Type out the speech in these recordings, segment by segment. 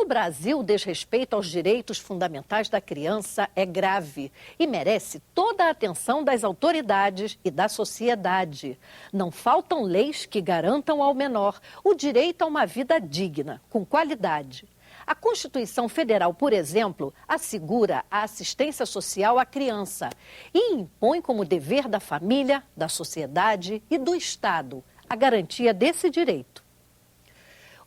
Brasil, o desrespeito aos direitos fundamentais da criança é grave e merece toda a atenção das autoridades e da sociedade. Não faltam leis que garantam ao menor o direito a uma vida digna, com qualidade. A Constituição Federal, por exemplo, assegura a assistência social à criança e impõe como dever da família, da sociedade e do Estado a garantia desse direito.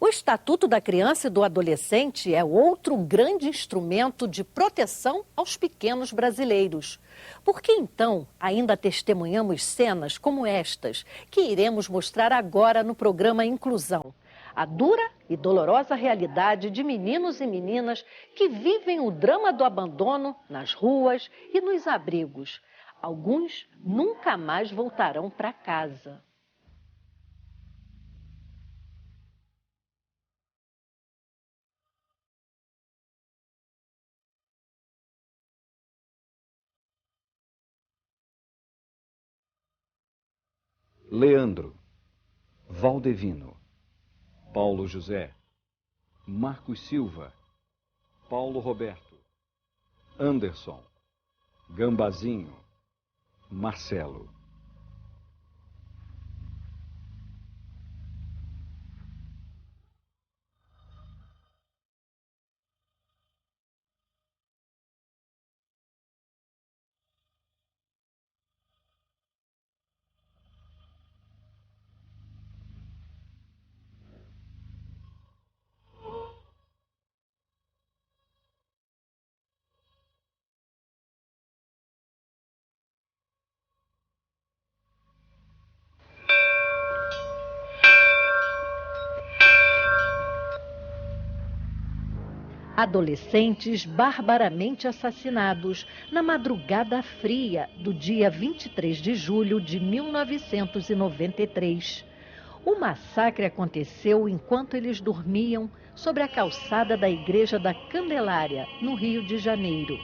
O Estatuto da Criança e do Adolescente é outro grande instrumento de proteção aos pequenos brasileiros. Por que então ainda testemunhamos cenas como estas que iremos mostrar agora no programa Inclusão? A dura e dolorosa realidade de meninos e meninas que vivem o drama do abandono nas ruas e nos abrigos. Alguns nunca mais voltarão para casa. Leandro, Valdevino, Paulo José, Marcos Silva, Paulo Roberto, Anderson, Gambazinho, Marcelo. Adolescentes barbaramente assassinados na madrugada fria do dia 23 de julho de 1993. O massacre aconteceu enquanto eles dormiam sobre a calçada da Igreja da Candelária, no Rio de Janeiro.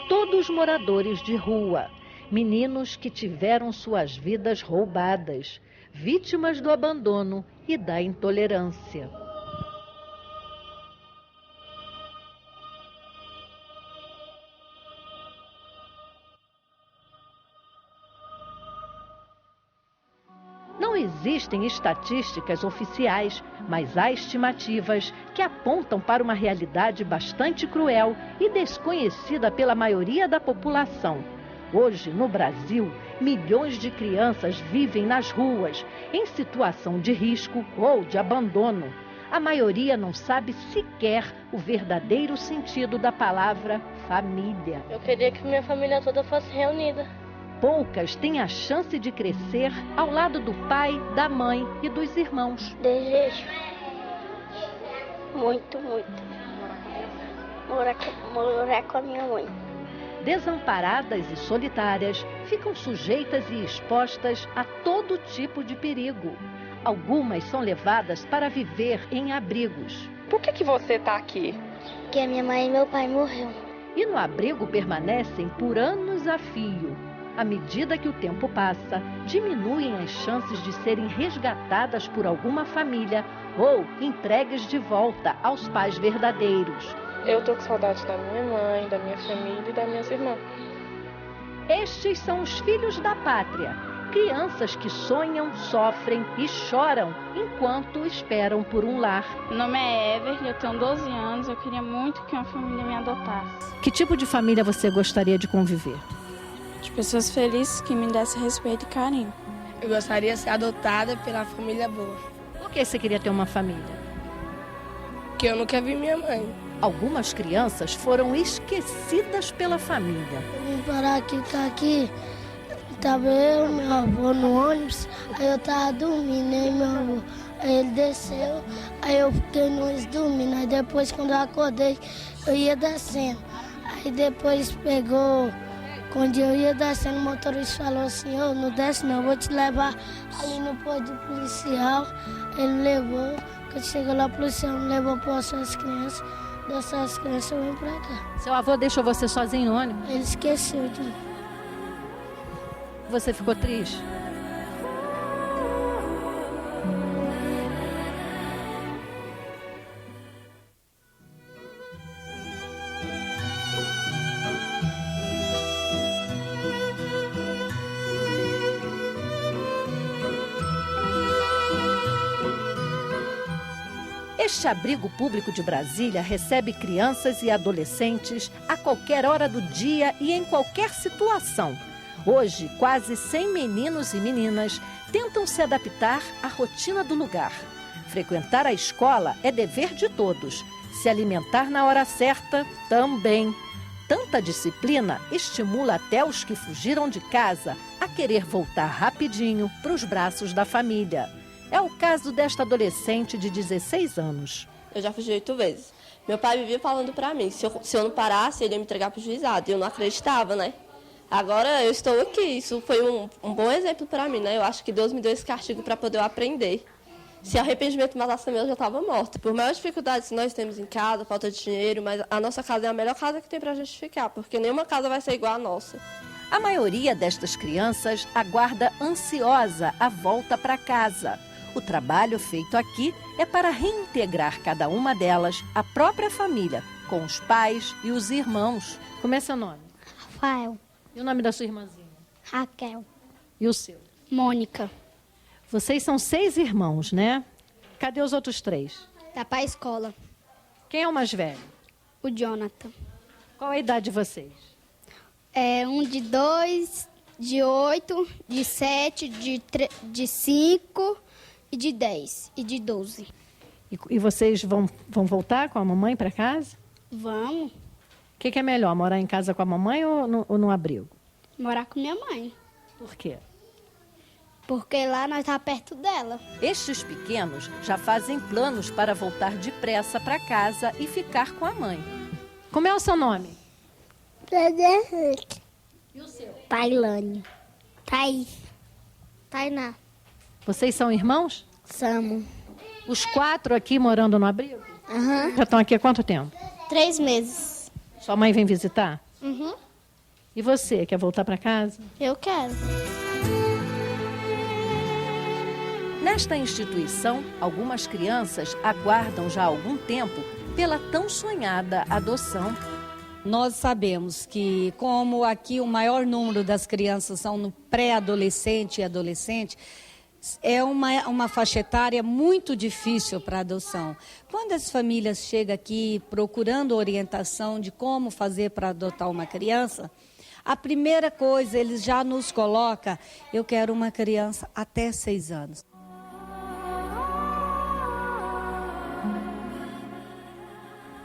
Todos moradores de rua, meninos que tiveram suas vidas roubadas, vítimas do abandono e da intolerância. Não existem estatísticas oficiais, mas há estimativas que apontam para uma realidade bastante cruel e desconhecida pela maioria da população. Hoje, no Brasil, milhões de crianças vivem nas ruas, em situação de risco ou de abandono. A maioria não sabe sequer o verdadeiro sentido da palavra família. Eu queria que minha família toda fosse reunida. Poucas têm a chance de crescer ao lado do pai, da mãe e dos irmãos. Desejo muito morar com a minha mãe. Desamparadas e solitárias, ficam sujeitas e expostas a todo tipo de perigo. Algumas são levadas para viver em abrigos. Por que você está aqui? Porque a minha mãe e meu pai morreram. E no abrigo permanecem por anos a fio. À medida que o tempo passa, diminuem as chances de serem resgatadas por alguma família ou entregues de volta aos pais verdadeiros. Eu tô com saudade da minha mãe, da minha família e das minhas irmãs. Estes são os filhos da pátria, crianças que sonham, sofrem e choram enquanto esperam por um lar. Meu nome é Ever, eu tenho 12 anos, eu queria muito que uma família me adotasse. Que tipo de família você gostaria de conviver? De pessoas felizes que me dessem respeito e carinho. Eu gostaria de ser adotada pela família boa. Por que você queria ter uma família? Porque eu nunca vi minha mãe. Algumas crianças foram esquecidas pela família. Eu vim parar aqui, tava eu e meu avô no ônibus, aí eu tava dormindo, aí meu avô, aí ele desceu, aí eu fiquei no ônibus dormindo, aí depois quando eu acordei, eu ia descendo. Aí depois pegou, quando eu ia descendo, o motorista falou assim, ô, não desce não, eu vou te levar ali no posto policial. Ele levou, quando chegou lá, o policial me levou para essas crianças. Dessas crianças eu vim pra cá. Seu avô deixou você sozinho no ônibus? Ele esqueceu de mim. Você ficou triste? Este abrigo público de Brasília recebe crianças e adolescentes a qualquer hora do dia e em qualquer situação. Hoje, quase 100 meninos e meninas tentam se adaptar à rotina do lugar. Frequentar a escola é dever de todos. Se alimentar na hora certa, também. Tanta disciplina estimula até os que fugiram de casa a querer voltar rapidinho para os braços da família. É o caso desta adolescente de 16 anos. Eu já fugi 8 vezes. Meu pai vivia falando pra mim, se eu não parasse, ele ia me entregar pro juizado. E eu não acreditava, né? Agora eu estou aqui. Isso foi um bom exemplo pra mim, né? Eu acho que Deus me deu esse castigo para poder eu aprender. Se arrependimento matasse eu já estava morta. Por maiores dificuldades que nós temos em casa, falta de dinheiro, mas a nossa casa é a melhor casa que tem pra gente ficar, porque nenhuma casa vai ser igual à nossa. A maioria destas crianças aguarda ansiosa a volta para casa. O trabalho feito aqui é para reintegrar cada uma delas à própria família, com os pais e os irmãos. Como é seu nome? Rafael, E o nome da sua irmãzinha? Raquel, E o seu? Mônica. Vocês são 6 irmãos, né? Cadê os outros 3? Tá pra escola. Quem é o mais velho? O Jonathan. Qual a idade de vocês? É um de 2, de 8, de 7, de 5 e de 10 e de 12. E vocês vão voltar com a mamãe para casa? Vamos O que é melhor, morar em casa com a mamãe ou no abrigo? morar com minha mãe, Por quê? porque lá nós tá perto dela. Estes pequenos já fazem planos para voltar depressa para casa e ficar com a mãe. Como é o seu nome? E o seu? Tailane. Thaís. Tainá. Vocês são irmãos? Samu. Os 4 aqui morando no abrigo? Aham. Já estão aqui há quanto tempo? 3 meses. Sua mãe vem visitar? Uhum. E você, quer voltar para casa? Eu quero. Nesta instituição, algumas crianças aguardam já há algum tempo pela tão sonhada adoção. Nós sabemos que, como aqui o maior número das crianças são no pré-adolescente e adolescente, é uma faixa etária muito difícil para adoção. Quando as famílias chegam aqui procurando orientação de como fazer para adotar uma criança, a primeira coisa, eles já nos colocam, eu quero uma criança até 6 anos.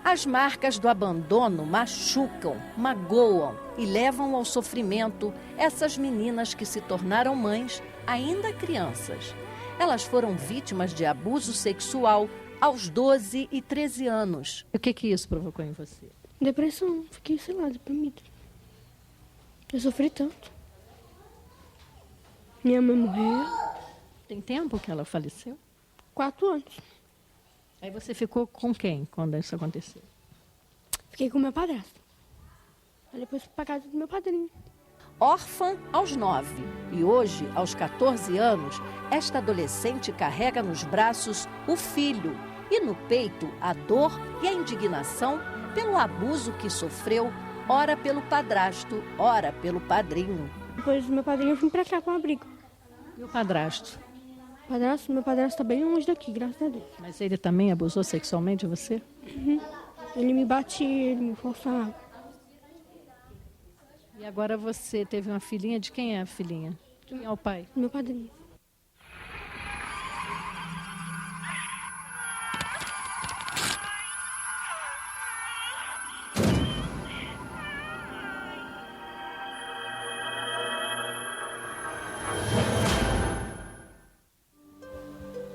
As marcas do abandono machucam, magoam e levam ao sofrimento essas meninas que se tornaram mães ainda crianças. Elas foram vítimas de abuso sexual aos 12 e 13 anos. O que isso provocou em você? Depressão, fiquei, sei lá, deprimida. Eu sofri tanto. Minha mãe morreu. Tem tempo que ela faleceu? 4 anos. Aí você ficou com quem quando isso aconteceu? Fiquei com meu padrasto. Aí depois fui pra casa do meu padrinho. Órfã aos 9 e hoje, aos 14 anos, esta adolescente carrega nos braços o filho e no peito a dor e a indignação pelo abuso que sofreu, ora pelo padrasto, ora pelo padrinho. Depois do meu padrinho eu vim pra cá com um abrigo. E o padrasto? Meu padrasto tá bem longe daqui, graças a Deus. Mas ele também abusou sexualmente de você? Ele me batia, ele me forçava. E agora você teve uma filhinha, de quem é a filhinha? Quem é o pai? Meu padrinho.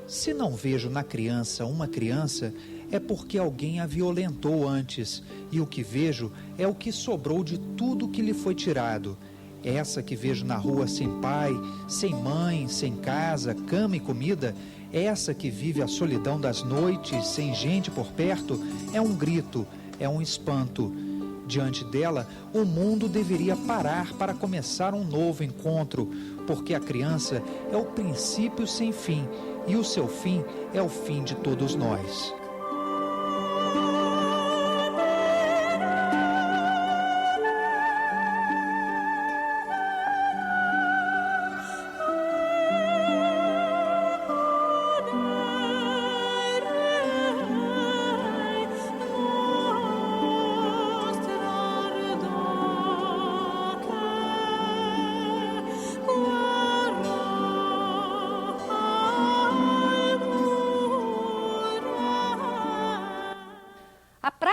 Se não vejo na criança uma criança, é porque alguém a violentou antes, e o que vejo é o que sobrou de tudo que lhe foi tirado. Essa que vejo na rua sem pai, sem mãe, sem casa, cama e comida, essa que vive a solidão das noites, sem gente por perto, é um grito, é um espanto. Diante dela, o mundo deveria parar para começar um novo encontro, porque a criança é o princípio sem fim, e o seu fim é o fim de todos nós.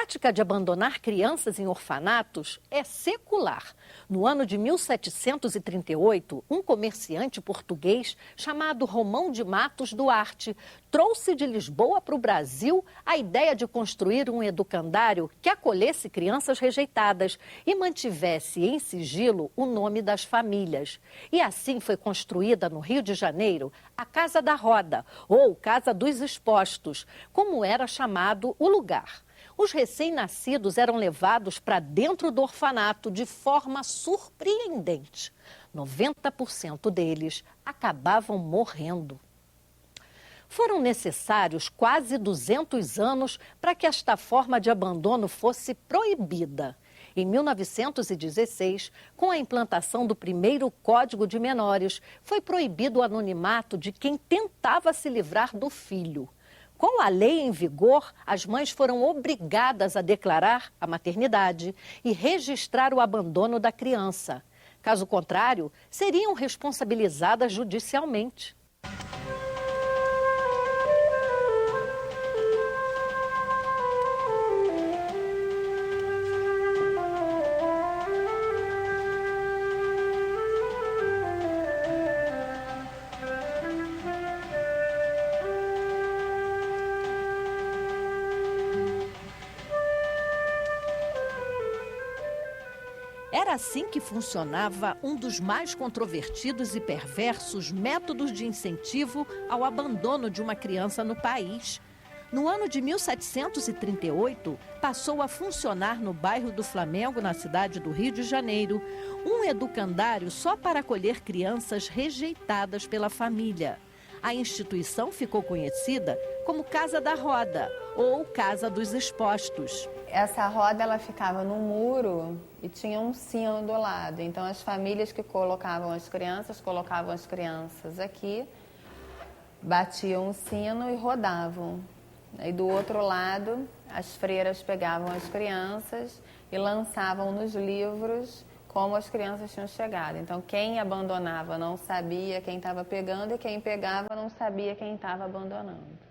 prática de abandonar crianças em orfanatos é secular. No ano de 1738, um comerciante português chamado Romão de Matos Duarte trouxe de Lisboa para o Brasil a ideia de construir um educandário que acolhesse crianças rejeitadas e mantivesse em sigilo o nome das famílias. E assim foi construída no Rio de Janeiro a Casa da Roda, ou Casa dos Expostos, como era chamado o lugar. Os recém-nascidos eram levados para dentro do orfanato de forma surpreendente. 90% deles acabavam morrendo. Foram necessários quase 200 anos para que esta forma de abandono fosse proibida. Em 1916, com a implantação do primeiro Código de Menores, foi proibido o anonimato de quem tentava se livrar do filho. Com a lei em vigor, as mães foram obrigadas a declarar a maternidade e registrar o abandono da criança. Caso contrário, seriam responsabilizadas judicialmente. Era assim que funcionava um dos mais controvertidos e perversos métodos de incentivo ao abandono de uma criança no país. No ano de 1738, passou a funcionar no bairro do Flamengo, na cidade do Rio de Janeiro, um educandário só para acolher crianças rejeitadas pela família. A instituição ficou conhecida como Casa da Roda ou Casa dos Expostos. Essa roda ela ficava no muro e tinha um sino do lado. Então as famílias que colocavam as crianças aqui, batiam o sino e rodavam. E do outro lado, as freiras pegavam as crianças e lançavam nos livros como as crianças tinham chegado. Então quem abandonava não sabia quem estava pegando e quem pegava não sabia quem estava abandonando.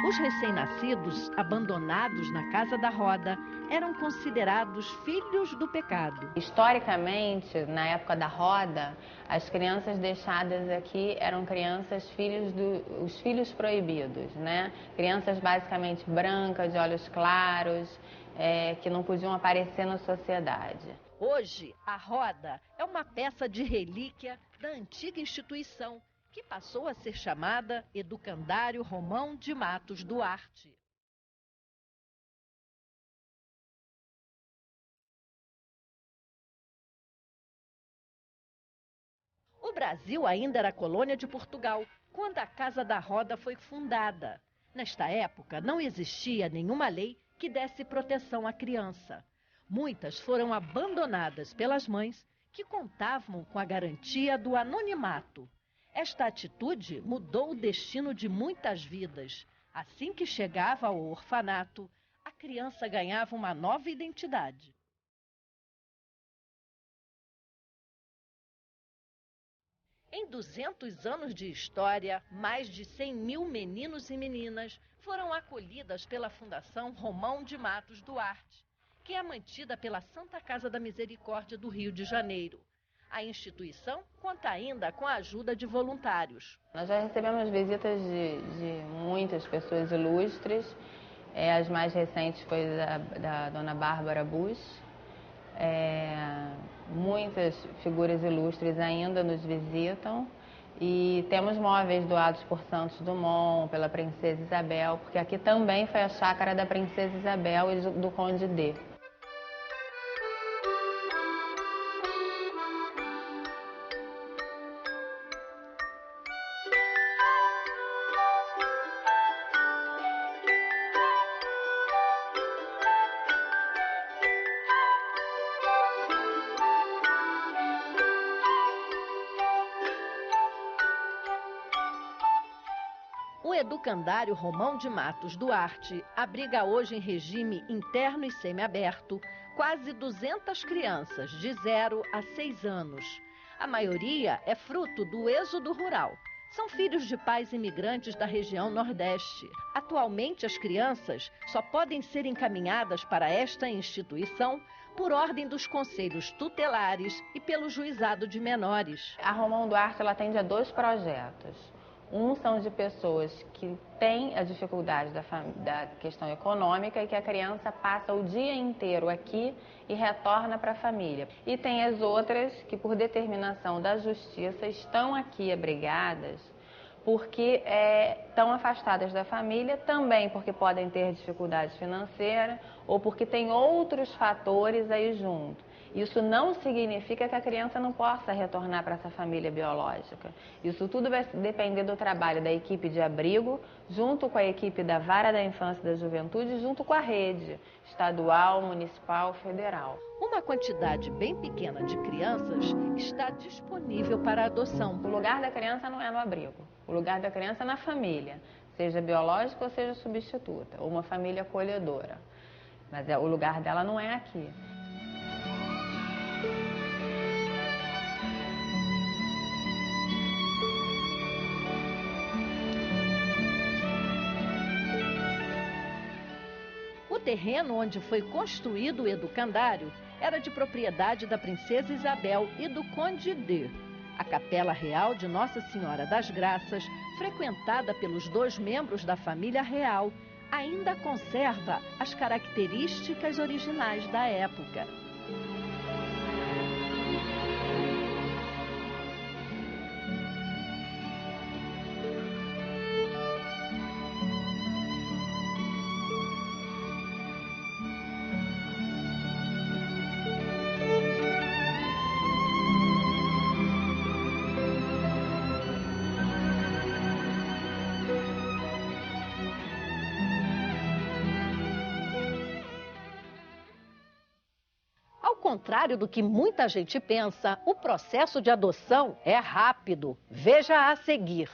Os recém-nascidos, abandonados na Casa da Roda, eram considerados filhos do pecado. Historicamente, na época da Roda, as crianças deixadas aqui eram crianças os filhos proibidos, né? Crianças basicamente brancas, de olhos claros, que não podiam aparecer na sociedade. Hoje, a Roda é uma peça de relíquia da antiga instituição, que passou a ser chamada Educandário Romão de Matos Duarte. O Brasil ainda era colônia de Portugal quando a Casa da Roda foi fundada. Nesta época, não existia nenhuma lei que desse proteção à criança. Muitas foram abandonadas pelas mães que contavam com a garantia do anonimato. Esta atitude mudou o destino de muitas vidas. Assim que chegava ao orfanato, a criança ganhava uma nova identidade. Em 200 anos de história, mais de 100 mil meninos e meninas foram acolhidas pela Fundação Romão de Matos Duarte, que é mantida pela Santa Casa da Misericórdia do Rio de Janeiro. A instituição conta ainda com a ajuda de voluntários. Nós já recebemos visitas de muitas pessoas ilustres. As mais recentes foi da dona Bárbara Bush. Muitas figuras ilustres ainda nos visitam. E temos móveis doados por Santos Dumont, pela Princesa Isabel, porque aqui também foi a chácara da Princesa Isabel e do Conde D. O Educandário Romão de Matos Duarte abriga hoje em regime interno e semiaberto quase 200 crianças de 0 a 6 anos. A maioria é fruto do êxodo rural. São filhos de pais imigrantes da região Nordeste. Atualmente, as crianças só podem ser encaminhadas para esta instituição por ordem dos conselhos tutelares e pelo juizado de menores. A Romão Duarte ela atende a 2 projetos. Um são de pessoas que têm a dificuldade da questão econômica e que a criança passa o dia inteiro aqui e retorna para a família. E tem as outras que, por determinação da justiça, estão aqui abrigadas porque estão afastadas da família, também porque podem ter dificuldade financeira ou porque tem outros fatores aí junto. Isso não significa que a criança não possa retornar para essa família biológica. Isso tudo vai depender do trabalho da equipe de abrigo, junto com a equipe da Vara da Infância e da Juventude, junto com a rede estadual, municipal, federal. Uma quantidade bem pequena de crianças está disponível para adoção. O lugar da criança não é no abrigo. O lugar da criança é na família, seja biológica ou seja substituta, ou uma família acolhedora. Mas o lugar dela não é aqui. O terreno onde foi construído o educandário era de propriedade da princesa Isabel e do conde D. A Capela Real de Nossa Senhora das Graças, frequentada pelos 2 membros da família real, ainda conserva as características originais da época. Ao contrário do que muita gente pensa, o processo de adoção é rápido. Veja a seguir.